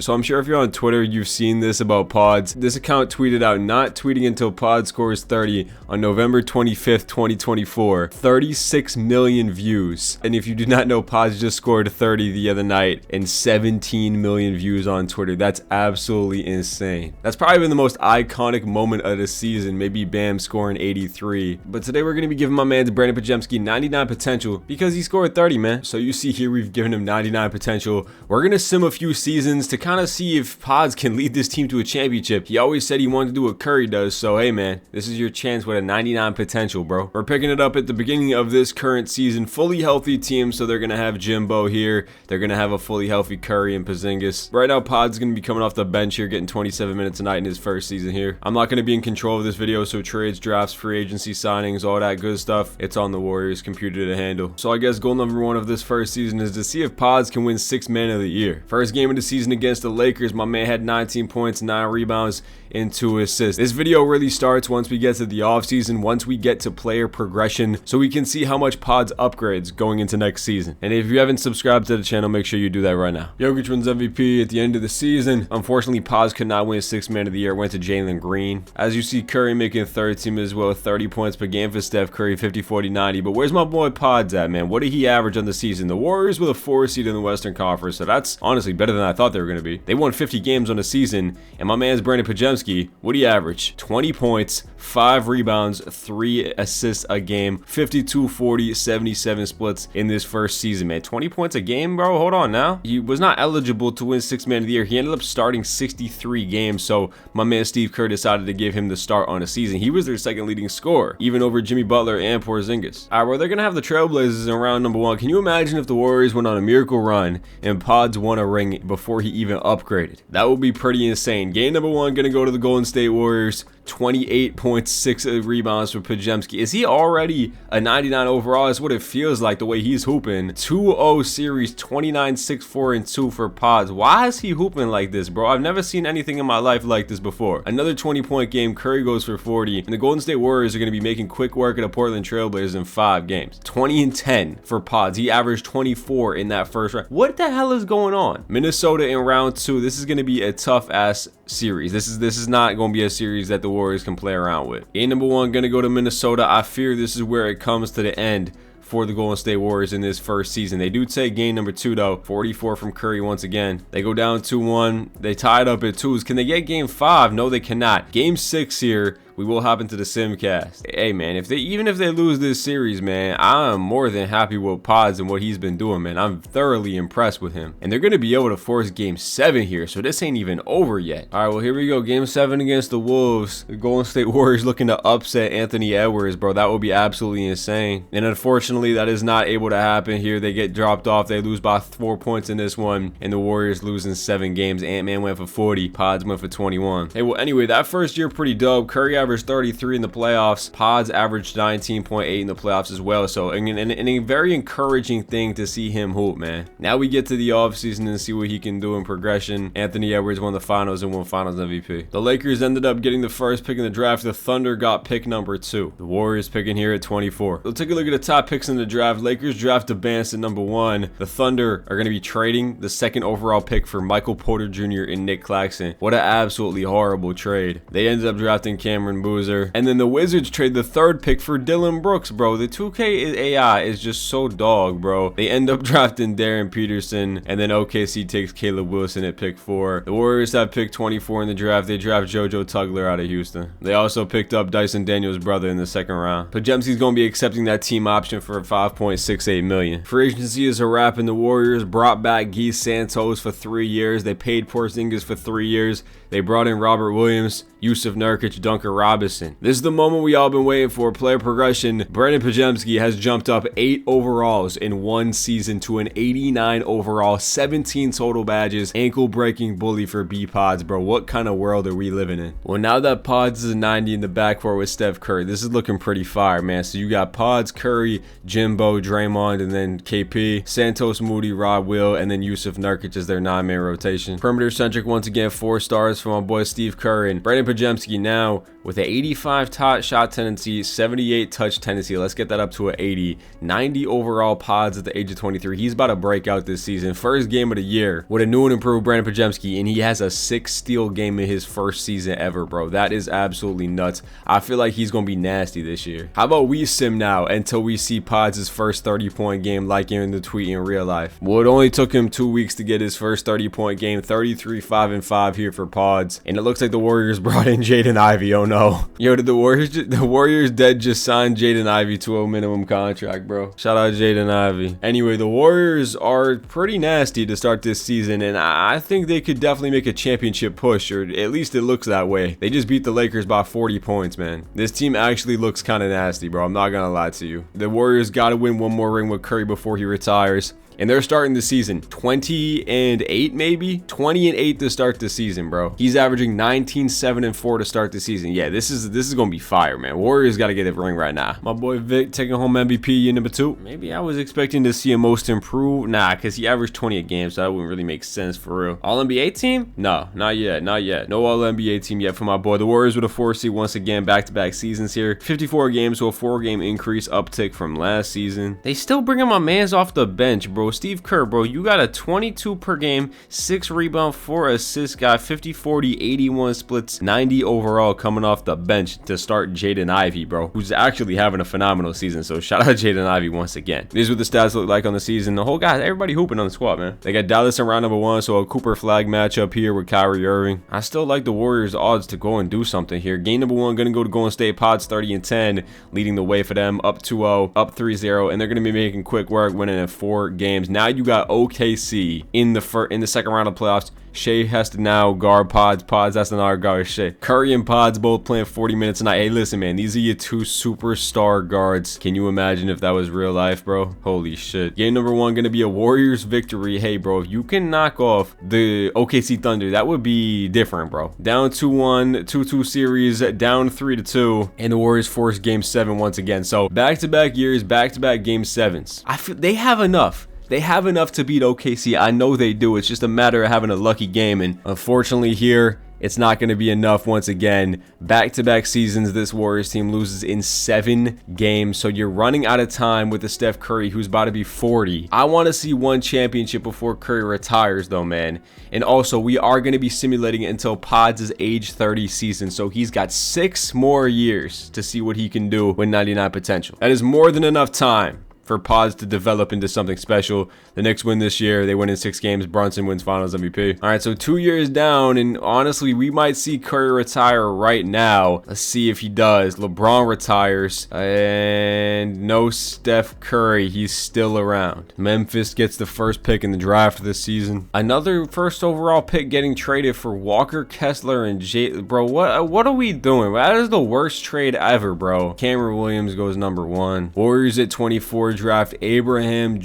So I'm sure if you're on Twitter, you've seen this about Podz. This account tweeted out, not tweeting until Podz scores 30 on November 25th, 2024. 36 million views. And if you do not know, Podz just scored 30 the other night and 17 million views on Twitter. That's absolutely insane. That's probably been the most iconic moment of the season. Maybe Bam scoring 83. But today we're going to be giving my man Brandin PODZIEMSKI 99 potential because he scored 30, man. So you see here, we've given him 99 potential. We're going to sim a few seasons to kind of see if Podz can lead this team to a championship. He always said he wanted to do what Curry does, so hey man, this is your chance with a 99 potential, bro. We're picking it up at the beginning of this current season. Fully healthy team, so they're gonna have Jimbo here. They're gonna have a fully healthy Curry and Porzingis. Right now, Podz is gonna be coming off the bench here, getting 27 minutes a night in his first season here. I'm not gonna be in control of this video, so trades, drafts, free agency signings, all that good stuff, it's on the Warriors computer to handle. So I guess goal number one of this first season is to see if Podz can win 6th man of the year. First game of the season against the Lakers, my man had 19 points, 9 rebounds, and 2 assists. This video really starts once we get to the offseason, once we get to player progression, so we can see how much Podz upgrades going into next season. And if you haven't subscribed to the channel, make sure you do that right now. Jokic wins MVP at the end of the season. Unfortunately, Podz could not win 6th man of the year. It went to Jalen Green. As you see, Curry making 3rd team as well, 30 points per game for Steph Curry, 50, 40, 90. But where's my boy Podz at, man? What did he average on the season? The Warriors with a 4 seed in the Western Conference, so that's honestly better than I thought they were going to be. They won 50 games on the season, and my man's Brandin PODZIEMSKI, what do you average? 20 points, 5 rebounds, 3 assists a game, 52, 40, 77 splits in this first season, man. 20 points a game, bro? Hold on now. He was not eligible to win 6th man of the year. He ended up starting 63 games, so my man Steve Kerr decided to give him the start on the season. He was their 2nd leading scorer, even over Jimmy Butler and Porzingis. All right, well, they're going to have the Trailblazers in round number 1. Can you imagine if the Warriors went on a miracle run and Podz won a ring before he even upgraded? That would be pretty insane. Game number 1 going to go to the Golden State Warriors. 28.6 rebounds for PODZIEMSKI. Is he already a 99 overall? That's what it feels like the way he's hooping. 2-0 series, 29, 6, 4, and 2 for Podz. Why is he hooping like this, bro? I've never seen anything in my life like this before. Another 20-point game. Curry goes for 40. And the Golden State Warriors are going to be making quick work of the Portland Trailblazers in 5 games. 20 and 10 for Podz. He averaged 24 in that first round. What the hell is going on? Minnesota in round 2. This is going to be a tough-ass series. This is not going to be a series that the Warriors can play around with. Game number 1 going to go to Minnesota. I fear this is where it comes to the end for the Golden State Warriors in this first season. They do take game number 2 though. 44 from Curry once again. They go down 2-1. They tied up at 2s. Can they get game 5? No, they cannot. Game 6 here. We will hop into the Simcast. Hey man, even if they lose this series, man, I'm more than happy with Podz and what he's been doing, man. I'm thoroughly impressed with him. And they're going to be able to force game 7 here, so this ain't even over yet. All right, well, here we go. Game 7 against the Wolves. The Golden State Warriors looking to upset Anthony Edwards, bro. That would be absolutely insane. And unfortunately, that is not able to happen here. They get dropped off. They lose by 4 points in this one, and the Warriors losing 7 games. Ant-Man went for 40. Podz went for 21. Hey, well, anyway, that first year pretty dope. Curry averaged 33 in the playoffs. Podz averaged 19.8 in the playoffs as well. So, and a very encouraging thing to see him hoop, man. Now we get to the offseason and see what he can do in progression. Anthony Edwards won the finals and won finals MVP. The Lakers ended up getting the first pick in the draft. The Thunder got pick number 2. The Warriors picking here at 24. We'll take a look at the top picks in the draft. Lakers draft Bance at number 1. The Thunder are going to be trading the 2nd overall pick for Michael Porter Jr. and Nick Claxton. What an absolutely horrible trade. They ended up drafting Cameron Boozer. And then the Wizards trade the 3rd pick for Dylan Brooks, bro. The 2K AI is just so dog, bro. They end up drafting Darren Peterson, and then OKC takes Caleb Wilson at pick 4. The Warriors have pick 24 in the draft. They draft JoJo Tugler out of Houston. They also picked up Dyson Daniels' brother in the 2nd round. PODZIEMSKI's going to be accepting that team option for $5.68 million. Free agency is a wrap, and the Warriors brought back Guy Santos for 3 years. They paid Porzingis for 3 years. They brought in Robert Williams, Yusuf Nurkic, Duncan Robinson. This is the moment we all been waiting for. Player progression. Brandin PODZIEMSKI has jumped up 8 overalls in 1 season to an 89 overall, 17 total badges. Ankle-breaking bully for B-Podz, bro. What kind of world are we living in? Well, now that Podz is a 90 in the backcourt with Steph Curry, this is looking pretty fire, man. So you got Podz, Curry, Jimbo, Draymond, and then KP, Santos, Moody, Rod Will, and then Yusuf Nurkic as their 9-man rotation. Perimeter-centric once again, 4 stars for my boy Steve Kerr. And Brandin Brandin Podziemski now with an 85 shot tendency, 78 touch tendency. Let's get that up to an 80. 90 overall pods at the age of 23. He's about to break out this season. First game of the year with a new and improved Brandin Podziemski, and he has a 6 steal game in his first season ever, bro. That is absolutely nuts. I feel like he's going to be nasty this year. How about we sim now until we see Podz' first 30-point game like in the tweet in real life? Well, it only took him 2 weeks to get his first 30-point game. 33-5-5 here for Podz. And it looks like the Warriors brought in Jaden Ivey. Oh no. Yo, did the Warriors dead just signed Jaden Ivey to a minimum contract, bro? Shout out Jaden Ivey. Anyway, the Warriors are pretty nasty to start this season, and I think they could definitely make a championship push, or at least it looks that way. They just beat the Lakers by 40 points, man. This team actually looks kind of nasty, bro. I'm not gonna lie to you. The Warriors got to win one more ring with Curry before he retires. And they're starting the season 20-8, maybe 20-8 to start the season, bro. He's averaging 19-7-4 to start the season. Yeah, this is gonna be fire, man. Warriors got to get the ring right now. My boy Vic taking home MVP year number 2. Maybe I was expecting to see a most improved. Nah, because he averaged 20 a game, so that wouldn't really make sense for real. All NBA team? No, not yet, not yet. No All NBA team yet for my boy. The Warriors with a 4 seed once again, back-to-back seasons here. 54 games, so a 4-game increase uptick from last season. They still bringing my mans off the bench, bro. Steve Kerr, bro, you got a 22 per game, 6 rebound, 4 assists guy, 50-40, 81 splits, 90 overall coming off the bench to start Jaden Ivey, bro, who's actually having a phenomenal season. So shout out Jaden Ivey once again. These are what the stats look like on the season. The whole guys, everybody hooping on the squad, man. They got Dallas in round number 1, so a Cooper Flag matchup here with Kyrie Irving. I still like the Warriors' odds to go and do something here. Game number 1 gonna go to Golden State. Podz 30-10, leading the way for them, up 2-0, up 3-0, and they're gonna be making quick work, winning in 4 games. Now you got OKC in the second round of playoffs. Shea has to now guard Podz. Podz has to now guard Shea. Curry and Podz both playing 40 minutes a night. Hey, listen, man, these are your 2 superstar guards. Can you imagine if that was real life, bro? Holy shit. Game number 1 gonna be a Warriors victory. Hey, bro, if you can knock off the OKC Thunder, that would be different, bro. Down 2-1, 2-2 series, down 3-2, and the Warriors force game 7 once again. So back-to-back years, back-to-back game 7s. I feel they have enough. They have enough to beat OKC. I know they do. It's just a matter of having a lucky game. And unfortunately here, it's not going to be enough once again. Back-to-back seasons, this Warriors team loses in 7 games. So you're running out of time with the Steph Curry, who's about to be 40. I want to see 1 championship before Curry retires, though, man. And also, we are going to be simulating it until Podz' age 30 season. So he's got 6 more years to see what he can do with 99 potential. That is more than enough time for Podz to develop into something special. The Knicks win this year. They win in 6 games. Brunson wins Finals MVP. All right, so 2 years down, and honestly, we might see Curry retire right now. Let's see if he does. LeBron retires, and no Steph Curry. He's still around. Memphis gets the first pick in the draft this season. Another first overall pick getting traded for Walker Kessler and Jay. Bro, what are we doing? That is the worst trade ever, bro. Cameron Williams goes number 1. Warriors at 24. Draft Abraham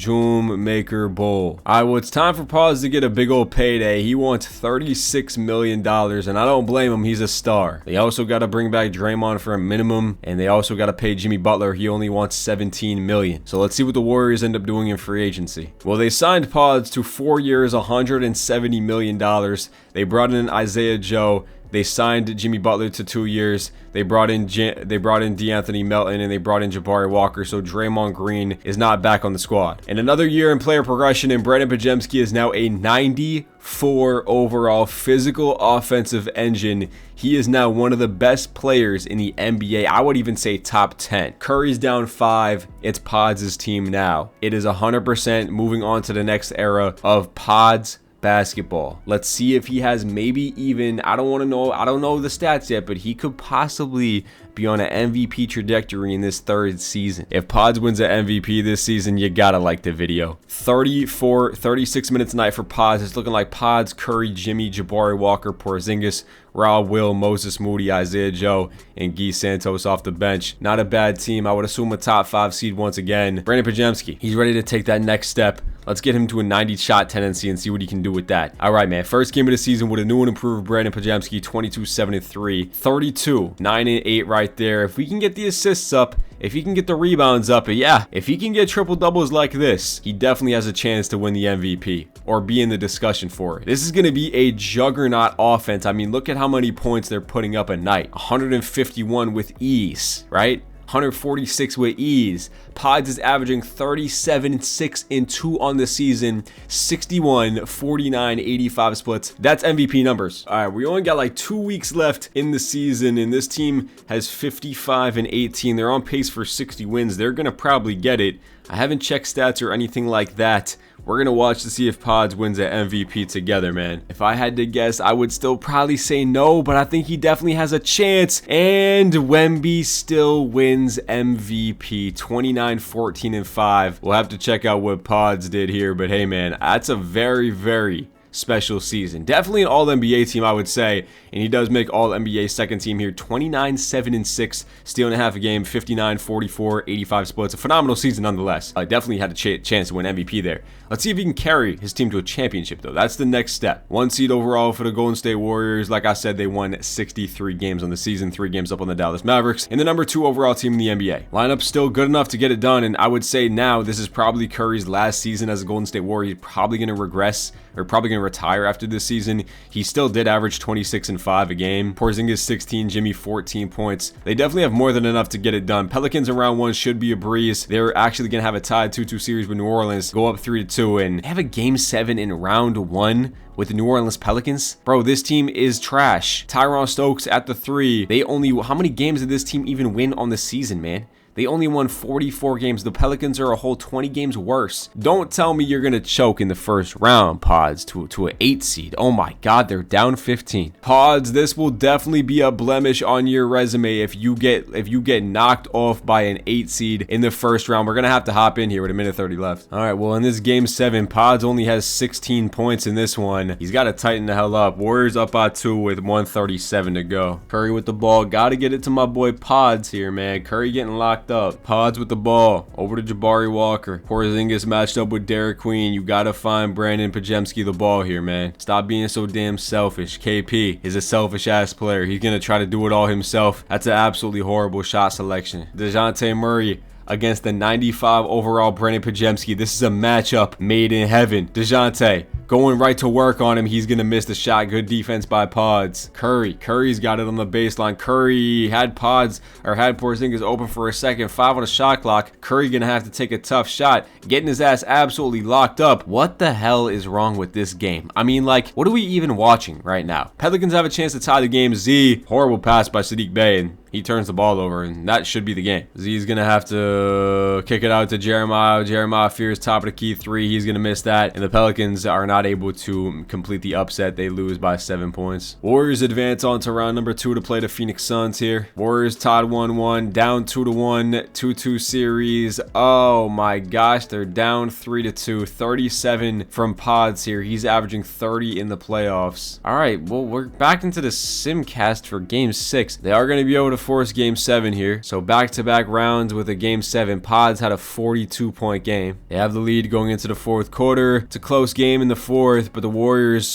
Maker Bull. All right, well, it's time for Podz to get a big old payday. He wants $36 million, and I don't blame him. He's a star. They also got to bring back Draymond for a minimum, and they also got to pay Jimmy Butler. He only wants $17 million. So let's see what the Warriors end up doing in free agency. Well, they signed Podz to 4 years, $170 million. They brought in Isaiah Joe. They signed Jimmy Butler to 2 years. They brought in DeAnthony Melton, and they brought in Jabari Walker. So Draymond Green is not back on the squad. And another year in player progression, and Brandin Podziemski is now a 94 overall physical offensive engine. He is now one of the best players in the NBA. I would even say top 10. Curry's down 5. It's Podz' team now. It is 100% moving on to the next era of Podz basketball. Let's see if he has maybe even, I don't know the stats yet, but he could possibly be on an MVP trajectory in this 3rd season. If Podz wins an MVP this season, you gotta like the video. 36 minutes a night for Podz. It's looking like Podz, Curry, Jimmy, Jabari Walker, Porzingis, Raul, Will, Moses Moody, Isaiah Joe, and Guy Santos off the bench. Not a bad team. I would assume a top 5 seed once again. Brandin Podziemski, he's ready to take that next step. Let's get him to a 90 shot tendency and see what he can do with that. All right, man. First game of the season with a new and improved Brandin PODZIEMSKI, 22-7-3, 32, 9-8 right there. If we can get the assists up, if he can get the rebounds up, yeah, if he can get triple doubles like this, he definitely has a chance to win the MVP or be in the discussion for it. This is going to be a juggernaut offense. I mean, look at how many points they're putting up a night. 151 with ease, right? 146 with ease. Podz is averaging 37, 6, and 2 on the season. 61, 49, 85 splits. That's MVP numbers. All right, we only got like 2 weeks left in the season, and this team has 55 and 18. They're on pace for 60 wins. They're gonna probably get it. I haven't checked stats or anything like that. We're going to watch to see if Podz wins an MVP together, man. If I had to guess, I would still probably say no, but I think he definitely has a chance. And Wemby still wins MVP, 29, 14, and 5. We'll have to check out what Podz did here, but hey, man, that's a very, very special season. Definitely an all-NBA team, I would say, and he does make all-NBA second team here. 29, 7, and 6, stealing a half a game, 59, 44, 85 splits. A phenomenal season nonetheless. Definitely had a chance to win MVP there. Let's see if he can carry his team to a championship, though. That's the next step. 1 seed overall for the Golden State Warriors. Like I said, they won 63 games on the season, 3 games up on the Dallas Mavericks, and the number 2 overall team in the NBA. Lineup still good enough to get it done, and I would say now this is probably Curry's last season as a Golden State Warrior. He's probably going to regress, or probably going to retire after this season. He still did average 26 and 5 a game. Porzingis 16, Jimmy 14 points. They definitely have more than enough to get it done. Pelicans in round 1 should be a breeze. They're actually going to have a tied 2-2 series with New Orleans, go up 3-2, and have a game 7 in round 1 with the New Orleans Pelicans. Bro, this team is trash. Tyron Stokes at the 3. They only, how many games did this team even win on the season, man? They only won 44 games. The Pelicans are a whole 20 games worse. Don't tell me you're going to choke in the first round, Podz, to an 8 seed. Oh my God, they're down 15. Podz, this will definitely be a blemish on your resume if you get knocked off by an 8 seed in the first round. We're going to have to hop in here with a minute 30 left. All right, well, in this game 7, Podz only has 16 points in this one. He's got to tighten the hell up. Warriors up by 2 with 1:37 to go. Curry with the ball. Got to get it to my boy Podz here, man. Curry getting locked up. Podz with the ball over to Jabari Walker. Porzingis matched up with Derek Queen. You gotta find Brandin PODZIEMSKI the ball here, man. Stop being so damn selfish. KP is a selfish ass player. He's gonna try to do it all himself. That's an absolutely horrible shot selection. DeJounte Murray against the 95 overall Brandin PODZIEMSKI. This is a matchup made in heaven. DeJounte going right to work on him. He's gonna miss the shot. Good defense by Podz. Curry's got it on the baseline. Curry had Porzingis open for a second. 5 on a shot clock. Curry gonna have to take a tough shot, getting his ass absolutely locked up. What the hell is wrong with this game? I mean, like, what are we even watching right now? Pelicans have a chance to tie the game. Z, horrible pass by Sadiq Bey, and he turns the ball over, and that should be the game. Z's gonna have to kick it out to Jeremiah. Jeremiah fears top of the key 3. He's gonna miss that, and the Pelicans are not able to complete the upset. They lose by 7 points. Warriors advance on to round number 2 to play the Phoenix Suns here. Warriors tied 1-1, down 2-1, 2-2 series. Oh my gosh, they're down 3-2. 37 from Podz here. He's averaging 30 in the playoffs. All right, well, we're back into the simcast for game 6. They are going to be able to force game 7 here. So back-to-back rounds with a game 7. Podz had a 42-point game. They have the lead going into the 4th quarter. It's a close game in the 4th, but the Warriors,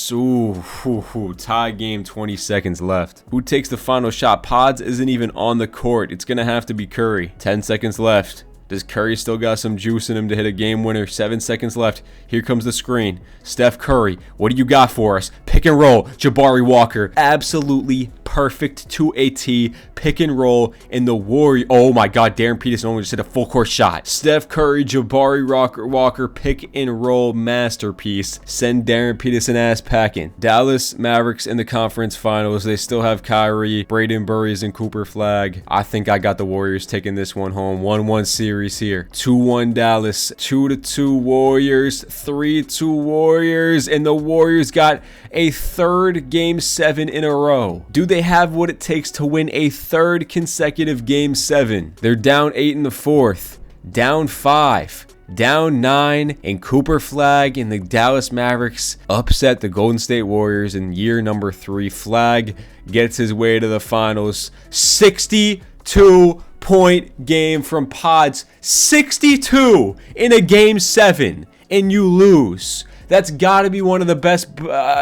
tie game, 20 seconds left. Who takes the final shot? Podz isn't even on the court. It's gonna have to be Curry. 10 seconds left. Does Curry still got some juice in him to hit a game winner? 7 seconds left. Here comes the screen. Steph Curry, what do you got for us? Pick and roll. Jabari Walker, absolutely perfect to a T. Pick and roll in the Warrior. Oh my God, Darren Peterson only just hit a full court shot. Steph Curry, Jabari Walker, pick and roll masterpiece. Send Darren Peterson ass packing. Dallas Mavericks in the conference finals. They still have Kyrie, Braden Burries, and Cooper Flagg. I think I got the Warriors taking this one home. 1-1 series here. 2-1 Dallas, 2-2 Warriors, 3-2 Warriors, and the Warriors got a 3rd game 7 in a row. Do they have what it takes to win a 3rd consecutive game 7? They're down 8 in the 4th, down 5, down 9, and Cooper Flagg and the Dallas Mavericks upset the Golden State Warriors in year number 3. Flagg gets his way to the finals. 62-point game from Podz. 62 in a game 7. and you lose. That's got to be one of the best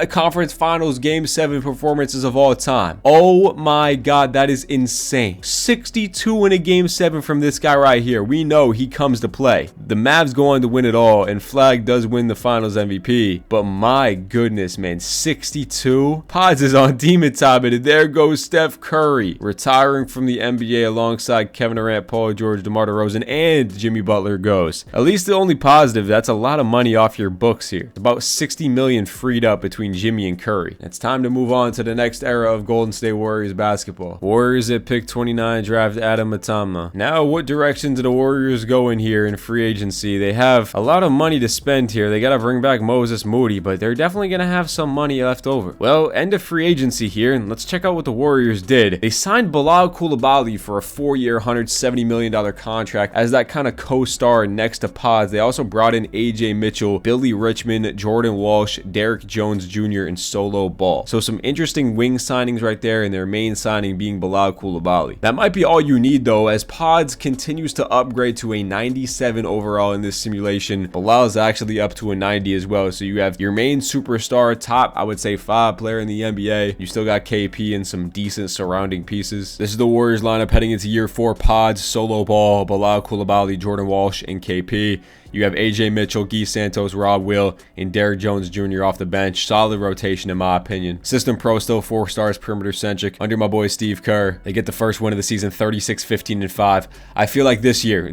conference finals game 7 performances of all time. Oh my god, that is insane. 62 in a game 7 from this guy right here. We know he comes to play. The Mavs go on to win it all, and Flag does win the finals MVP. But my goodness, man, 62? Podz is on demon time, and there goes Steph Curry, retiring from the NBA alongside Kevin Durant, Paul George, DeMar DeRozan, and Jimmy Butler goes. At least the only positive, that's a lot of money off your books here. About 60 million freed up between Jimmy and Curry. It's time to move on to the next era of Golden State Warriors basketball. Warriors at pick 29 draft Adam Matama. Now, what direction do the Warriors go in here in free agency? They have a lot of money to spend here. They got to bring back Moses Moody, but they're definitely going to have some money left over. Well, end of free agency here, and let's check out what the Warriors did. They signed Bilal Coulibaly for a 4-year, $170 million contract as that kind of co-star next to Podz. They also brought in AJ Mitchell, Billy Richmond, Jordan Walsh, Derrick Jones Jr., and Solo Ball. So some interesting wing signings right there, and their main signing being Bilal Coulibaly. That might be all you need though, as Podz continues to upgrade to a 97 overall in this simulation. Bilal is actually up to a 90 as well. So you have your main superstar, top, I would say 5 player in the NBA. You still got KP and some decent surrounding pieces. This is the Warriors lineup heading into year 4. Podz, Solo Ball, Bilal Coulibaly, Jordan Walsh, and KP. You have AJ Mitchell, Guy Santos, Rob Will, and Derrick Jones Jr. off the bench. Solid rotation in my opinion. System Pro still 4 stars, perimeter centric under my boy Steve Kerr. They get the first win of the season, 36-15-5. I feel like this year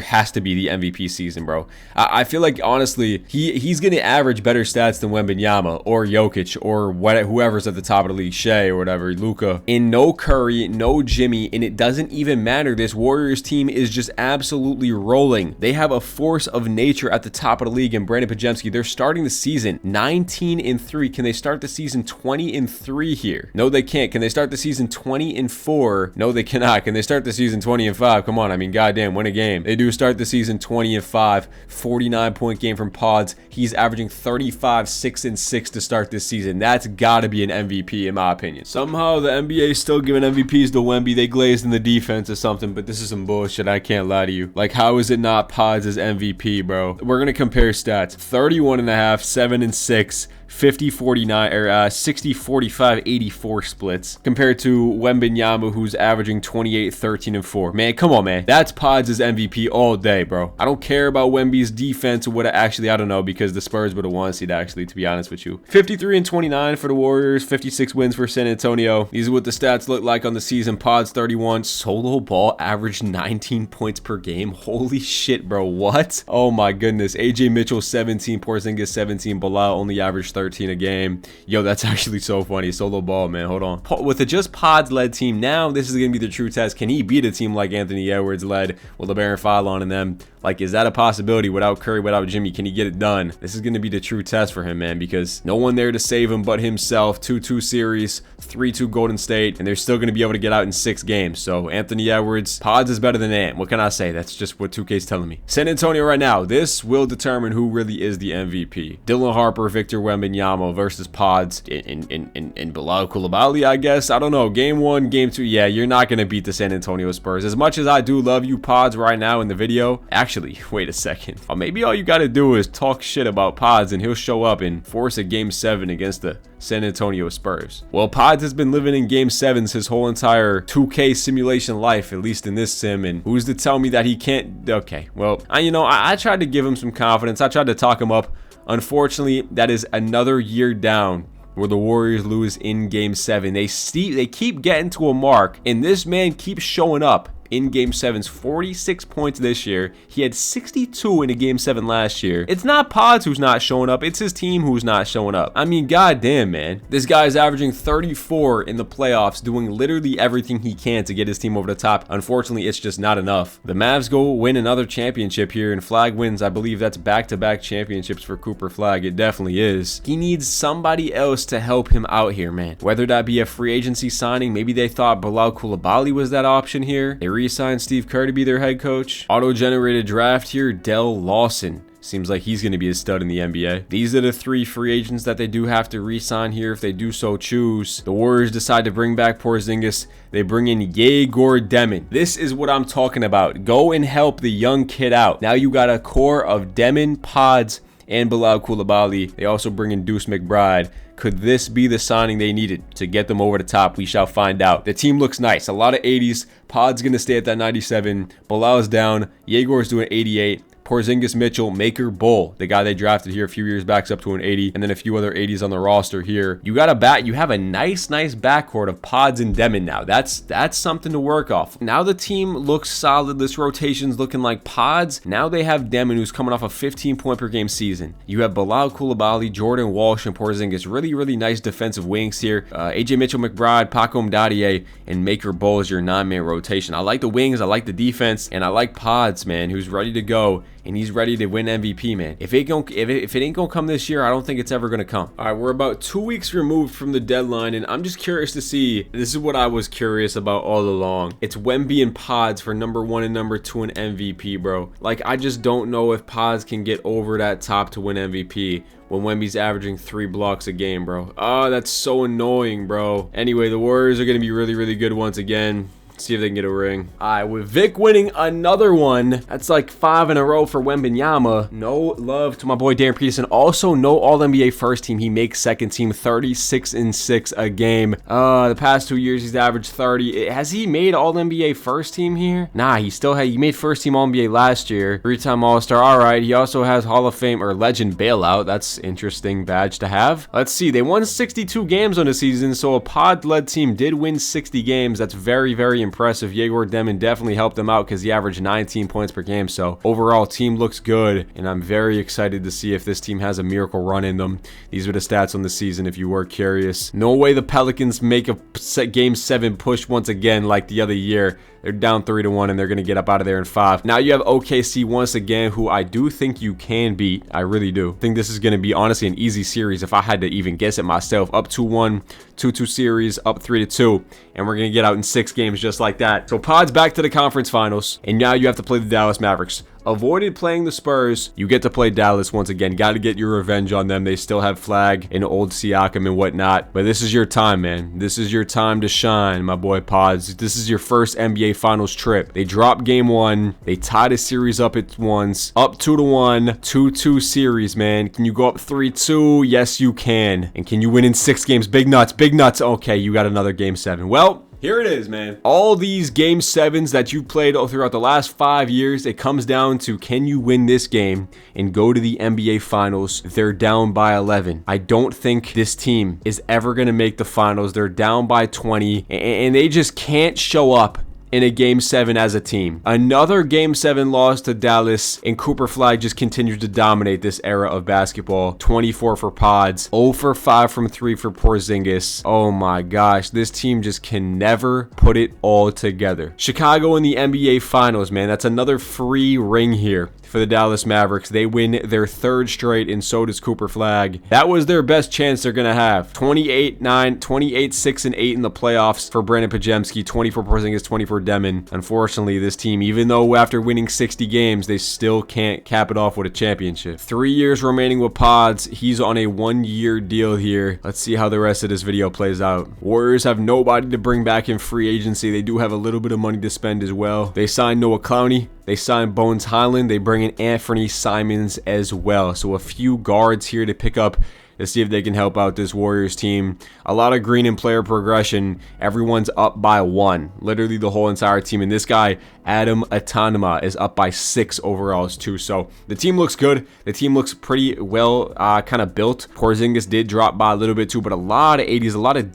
has to be the MVP season, bro. I feel like honestly he's gonna average better stats than Wembanyama or Jokic or whoever's at the top of the league, Shea or whatever, Luka. And no Curry, no Jimmy, and it doesn't even matter. This Warriors team is just absolutely rolling. They have a force of nature at the top of the league, and Brandin PODZIEMSKI, they're starting the season 19-3. Can they start the season 20-3 here? No, they can't. Can they start the season 20-4? No, they cannot. Can they start the season 20-5? Come on, I mean, goddamn, win a game. They do start the season 20-5. 49-point game from Podz. He's averaging 35, 6-6 to start this season. That's gotta be an MVP in my opinion. Somehow the NBA is still giving MVPs to Wemby. They glazed in the defense or something, but this is some bullshit. I can't lie to you. Like, how is it not Podz' MVP? Bro, we're gonna compare stats: 31.5, 7-6, 50-49 or 60-45, 84 splits compared to Wembanyama, who's averaging 28, 13-4. Man, come on, man. That's Podz' MVP all day, bro. I don't care about Wemby's defense or what. Actually, I don't know, because the Spurs would have won seed, actually, to be honest with you. 53-29 for the Warriors, 56 wins for San Antonio. These are what the stats look like on the season. Podz 31, Solo Ball averaged 19 points per game. Holy shit, bro. What? Oh my goodness. AJ Mitchell 17, Porzingis 17, Bilal only averaged 13 a game. Yo, that's actually so funny. Solo Ball, man. Hold on. With a just Podz-led team, now this is going to be the true test. Can he beat a team like Anthony Edwards led with LeBaron Fallon and them? Like, is that a possibility without Curry, without Jimmy? Can he get it done? This is going to be the true test for him, man, because no one there to save him but himself. 2-2 series, 3-2 Golden State, and they're still going to be able to get out in 6 games. So Anthony Edwards, Podz is better than Ant. What can I say? That's just what 2K is telling me. San Antonio right now, this will determine who really is the MVP. Dylan Harper, Victor Wembanyama versus Podz and Bilal Coulibaly, I guess. I don't know. Game 1, game 2. Yeah, you're not going to beat the San Antonio Spurs. As much as I do love you, Podz, right now in the video, actually, wait a second. Maybe all you got to do is talk shit about Podz and he'll show up and force a game 7 against the San Antonio Spurs. Well, Podz has been living in game 7s his whole entire 2K simulation life, at least in this sim, and who's to tell me that he can't? Okay, well, I tried to give him some confidence. I tried to talk him up. Unfortunately, that is another year down where the Warriors lose in game 7. They keep getting to a mark, and this man keeps showing up in game 7's. 46 points this year. He had 62 in a game 7 last year. It's not Podz who's not showing up, it's his team who's not showing up. I mean, goddamn, man. This guy is averaging 34 in the playoffs, doing literally everything he can to get his team over the top. Unfortunately, it's just not enough. The Mavs go win another championship here, and Flag wins. I believe that's back-to-back championships for Cooper Flag. It definitely is. He needs somebody else to help him out here, man. Whether that be a free agency signing, maybe they thought Bilal Coulibaly was that option here. They re-signed Steve Kerr to be their head coach. Auto-generated draft here, Dell Lawson. Seems like he's going to be a stud in the NBA. These are the 3 free agents that they do have to re-sign here if they do so choose. The Warriors decide to bring back Porzingis. They bring in Yegor Demon. This is what I'm talking about. Go and help the young kid out. Now you got a core of Demon, Podz, and Bilal Coulibaly. They also bring in Deuce McBride. Could this be the signing they needed to get them over the top? We shall find out. The team looks nice. A lot of 80s. Pod's going to stay at that 97. Bilal's down. Yegor's doing 88. Porzingis, Mitchell, Maker, Bull, the guy they drafted here a few years back, is up to an 80, and then a few other 80s on the roster here. You got a bat. You have a nice backcourt of Podz and Demon now. That's something to work off. Now the team looks solid. This rotation's looking like Podz. Now they have Demon, who's coming off a 15-point per game season. You have Bilal Coulibaly, Jordan Walsh, and Porzingis. Really nice defensive wings here. AJ Mitchell, McBride, Paco Mdadier, and Maker, Bull is your 9-man rotation. I like the wings. I like the defense, and I like Podz, man, who's ready to go. And he's ready to win MVP, man. If it ain't gonna come this year, I don't think it's ever gonna come. All right, we're about 2 weeks removed from the deadline, and I'm just curious to see. This is what I was curious about all along. It's Wemby and Podz for number 1 and number 2 in MVP, bro. Like, I just don't know if Podz can get over that top to win MVP when Wemby's averaging 3 blocks a game, bro. Oh, that's so annoying, bro. Anyway, the Warriors are gonna be really good once again. See if they can get a ring. All right, with Vic winning another one, that's like 5 in a row for Wembanyama. No love to my boy Darren Peterson. Also, no All-NBA first team. He makes second team, 36-6 a game. The past 2 years, he's averaged 30. Has he made All-NBA first team here? Nah, he made first team All-NBA last year. 3-time All-Star. All right, he also has Hall of Fame or Legend bailout. That's interesting badge to have. Let's see. They won 62 games on the season, so a pod-led team did win 60 games. That's very impressive. Yegor Demon definitely helped them out because he averaged 19 points per game. So overall, team looks good, and I'm very excited to see if this team has a miracle run in them. These are the stats on the season if you were curious. No way the Pelicans make a game 7 push once again like the other year. They're down 3-1, and they're going to get up out of there in 5. Now you have OKC once again, who I do think you can beat. I really do. I think this is going to be, honestly, an easy series if I had to even guess it myself. Up 2-1, 2-2 series, up 3-2, and we're going to get out in 6 games just like that. So Pod's back to the conference finals, and now you have to play the Dallas Mavericks. Avoided playing the Spurs. You get to play Dallas once again. Got to get your revenge on them. They still have Flag and old Siakam and whatnot. But this is your time, man. This is your time to shine, my boy Podz. This is your first NBA Finals trip. They dropped game 1. They tied a series up at once. Up 2-1. 2-2 series, man. Can you go up 3-2? Yes, you can. And can you win in 6 games? Big nuts. Big nuts. Okay, you got another game 7. Well, here it is, man. All these game 7s that you played throughout the last 5 years, it comes down to, can you win this game and go to the NBA Finals? They're down by 11. I don't think this team is ever going to make the finals. They're down by 20, and they just can't show up in a game 7 as a team. Another game 7 loss to Dallas, and Cooper Flag just continues to dominate this era of basketball. 24 for Podz, 0 for 5 from 3 for Porzingis. Oh my gosh, this team just can never put it all together. Chicago in the NBA Finals, man. That's another free ring here for the Dallas Mavericks. They win their 3rd straight, and so does Cooper Flag. That was their best chance they're gonna have. 28-9, 28-6-8 in the playoffs for Brandin Podziemski, 24 Porzingis, 24 Demon. Unfortunately, this team, even though after winning 60 games, they still can't cap it off with a championship. 3 years remaining with Podz. He's on a 1-year deal here. Let's see how the rest of this video plays out. Warriors have nobody to bring back in free agency. They do have a little bit of money to spend as well. They signed Noah Clowney. They signed Bones Highland. They bring in Anthony Simons as well. So a few guards here to pick up to see if they can help out this Warriors team. A lot of green in player progression. Everyone's up by 1. Literally the whole entire team. And this guy, Adam Atanama, is up by 6 overalls too. So the team looks good. The team looks pretty well kind of built. Porzingis did drop by a little bit too, but a lot of 80s, a lot of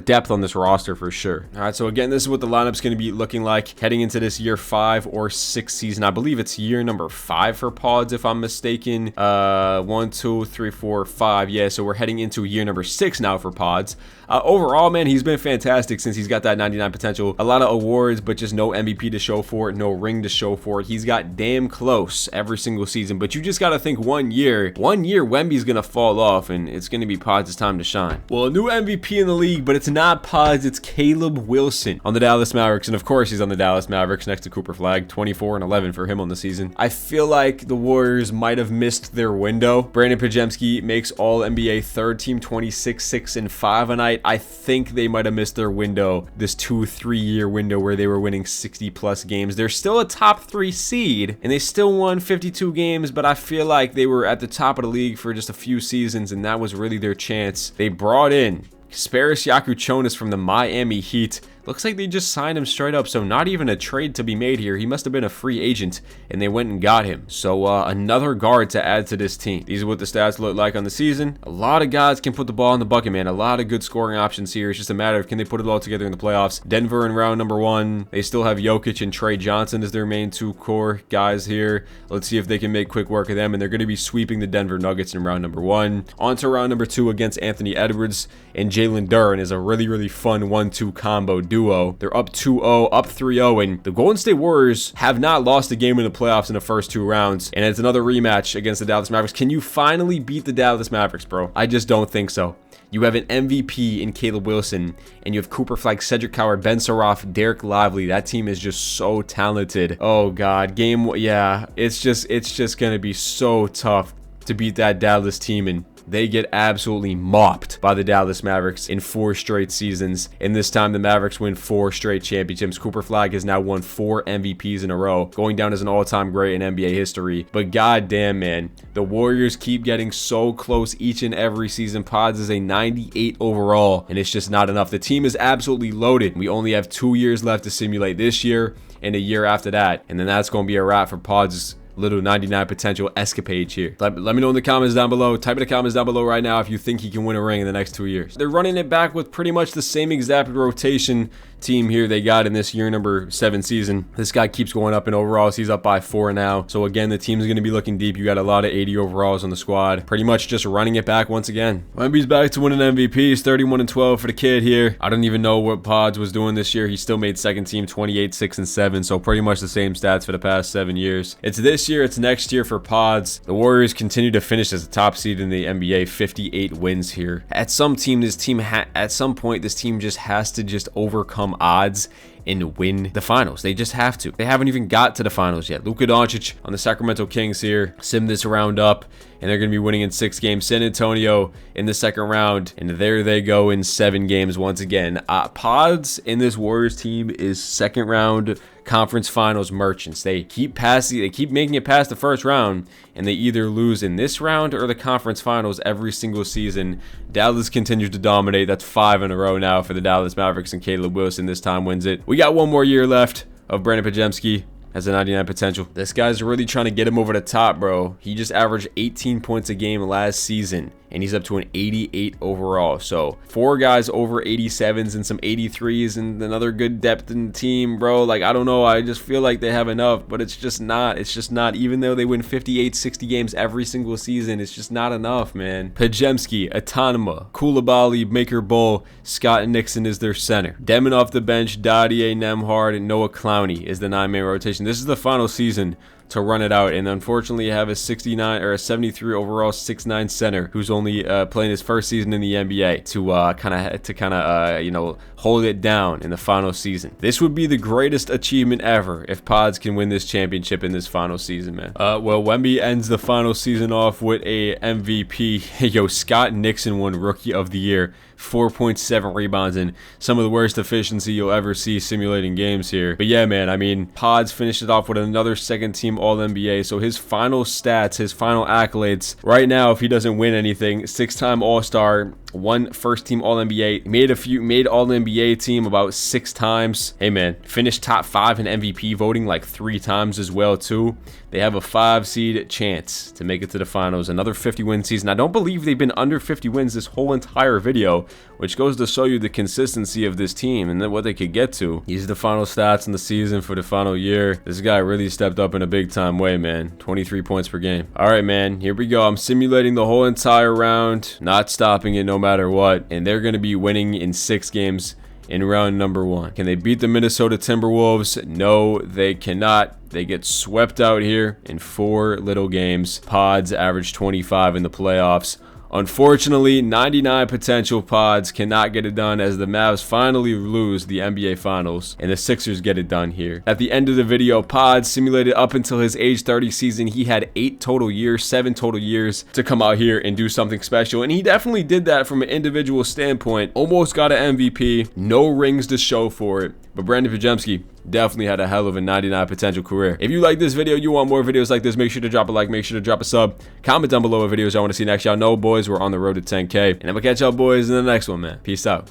depth on this roster for sure. All right, so again, this is what the lineup's going to be looking like heading into this year 5 or 6 season. I believe it's year number 5 for Podz, if I'm mistaken. 1, 2, 3, 4, 5. Yeah, so we're heading into year number 6 now for Podz. Overall, man, he's been fantastic since he's got that 99 potential. A lot of awards, but just no MVP to show for it, no ring to show for it. He's got damn close every single season, but you just got to think 1 year. 1 year, Wemby's going to fall off, and it's going to be Podz' time to shine. Well, a new MVP in the league, but it's not Podz, it's Caleb Wilson on the Dallas Mavericks, and of course, he's on the Dallas Mavericks next to Cooper Flag. 24-11 for him on the season. I feel like the Warriors might have missed their window. Brandin Podziemski makes All-NBA 3rd team, 26-6-5 a night. I think they might have missed their window, this 2-3 year window where they were winning 60 plus games. They're still a top 3 seed and they still won 52 games, but I feel like they were at the top of the league for just a few seasons and that was really their chance. They brought in Kasparis Yakuchonis from the Miami Heat. Looks like they just signed him straight up, so not even a trade to be made here. He must have been a free agent, and they went and got him. So another guard to add to this team. These are what the stats look like on the season. A lot of guys can put the ball in the bucket, man. A lot of good scoring options here. It's just a matter of can they put it all together in the playoffs. Denver in round number 1. They still have Jokic and Trey Johnson as their main 2 core guys here. Let's see if they can make quick work of them, and they're going to be sweeping the Denver Nuggets in round number 1. On to round number 2 against Anthony Edwards and Jalen Duren is a really, really fun 1-2 combo duo. They're up 2-0, up 3-0, and the Golden State Warriors have not lost a game in the playoffs in the first 2 rounds, and it's another rematch against the Dallas Mavericks. Can you finally beat the Dallas Mavericks, bro? I just don't think so. You have an MVP in Caleb Wilson, and you have Cooper Flag, Cedric Howard, Ben Saroff, Derek Lively. That team is just so talented. Oh God, yeah, it's just gonna be so tough to beat that Dallas team, and they get absolutely mopped by the Dallas Mavericks in 4 straight seasons. And this time the Mavericks win 4 straight championships. Cooper Flag has now won 4 MVPs in a row, going down as an all-time great in NBA history. But goddamn, man, the Warriors keep getting so close each and every season. Podz is a 98 overall, and it's just not enough. The team is absolutely loaded. We only have 2 years left to simulate, this year and a year after that. And then that's going to be a wrap for Podz' little 99 potential escapade here. Let me know in the comments down below. Type in the comments down below right now if you think he can win a ring in the next 2 years. They're running it back with pretty much the same exact rotation team here they got in this year number 7 season. This guy keeps going up in overalls. He's up by 4 now. So again, the team's going to be looking deep. You got a lot of 80 overalls on the squad. Pretty much just running it back once again. Wemby's back to winning MVPs. 31-12 for the kid here. I don't even know what Podz was doing this year. He still made second team, 28, 6, and 7. So pretty much the same stats for the past 7 years. It's this year, it's next year for Podz. The Warriors continue to finish as a top seed in the NBA. 58 wins here. At some point, this team just has to just overcome odds and win the finals. They just have to. They haven't even got to the finals yet. Luka Doncic on the Sacramento Kings here sim this round up, and they're going to be winning in 6 games. San Antonio in the second round, and there they go in 7 games once again. Podz in this Warriors team is second round conference finals merchants. They keep making it past the first round, and they either lose in this round or the conference finals every single season. Dallas continues to dominate. That's 5 in a row now for the Dallas Mavericks, and Caleb Wilson this time wins it. We got 1 more year left of Brandin Podziemski. Has a 99 potential. This guy's really trying to get him over the top, bro. He just averaged 18 points a game last season, and he's up to an 88 overall. So 4 guys over 87s and some 83s and another good depth in the team, bro. Like, I don't know. I just feel like they have enough, but it's just not. It's just not. Even though they win 58, 60 games every single season, it's just not enough, man. Podziemski, Atanuma, Koulibaly, Maker Bull, Scott Nixon is their center. Demon off the bench, Dadier, Nembhard, and Noah Clowney is the 9-man rotation. This is the final season to run it out, and unfortunately you have a 69 or a 73 overall 6'9" center who's only playing his first season in the NBA to kind of you know, hold it down in the final season. This would be the greatest achievement ever if Podz can win this championship in this final season, man. Well, Wemby ends the final season off with a MVP. Yo, Scott Nixon won Rookie of the Year. 4.7 rebounds and some of the worst efficiency you'll ever see simulating games here. But yeah, man, I mean, Podz finished it off with another second team All-NBA. So his final stats, his final accolades right now, if he doesn't win anything: 6-time All-Star, 1 first team All-NBA, made All-NBA team about 6 times. Hey man, finished top 5 in MVP voting like 3 times as well too. They have a 5 seed chance to make it to the finals. Another 50-win season. I don't believe they've been under 50 wins this whole entire video, which goes to show you the consistency of this team and then what they could get to. These are the final stats in the season for the final year. This guy really stepped up in a big time way, man. 23 points per game. All right, man, here we go. I'm simulating the whole entire round, not stopping it no matter what, and they're going to be winning in 6 games in round number 1. Can they beat the Minnesota Timberwolves? No, they cannot. They get swept out here in 4 little games. Podz averaged 25 in the playoffs. Unfortunately, 99 potential pods cannot get it done as the Mavs finally lose the NBA Finals and the Sixers get it done here. At the end of the video, Podz simulated up until his age 30 season. He had 7 total years to come out here and do something special, and he definitely did that from an individual standpoint. Almost got an MVP, no rings to show for it, but Brandin PODZIEMSKI definitely had a hell of a 99 potential career. If you like this video, you want more videos like this, make sure to drop a like, make sure to drop a sub, comment down below what videos y'all want to see next. Y'all know, boys, we're on the road to 10K, and I'm gonna catch y'all boys in the next one, man. Peace out.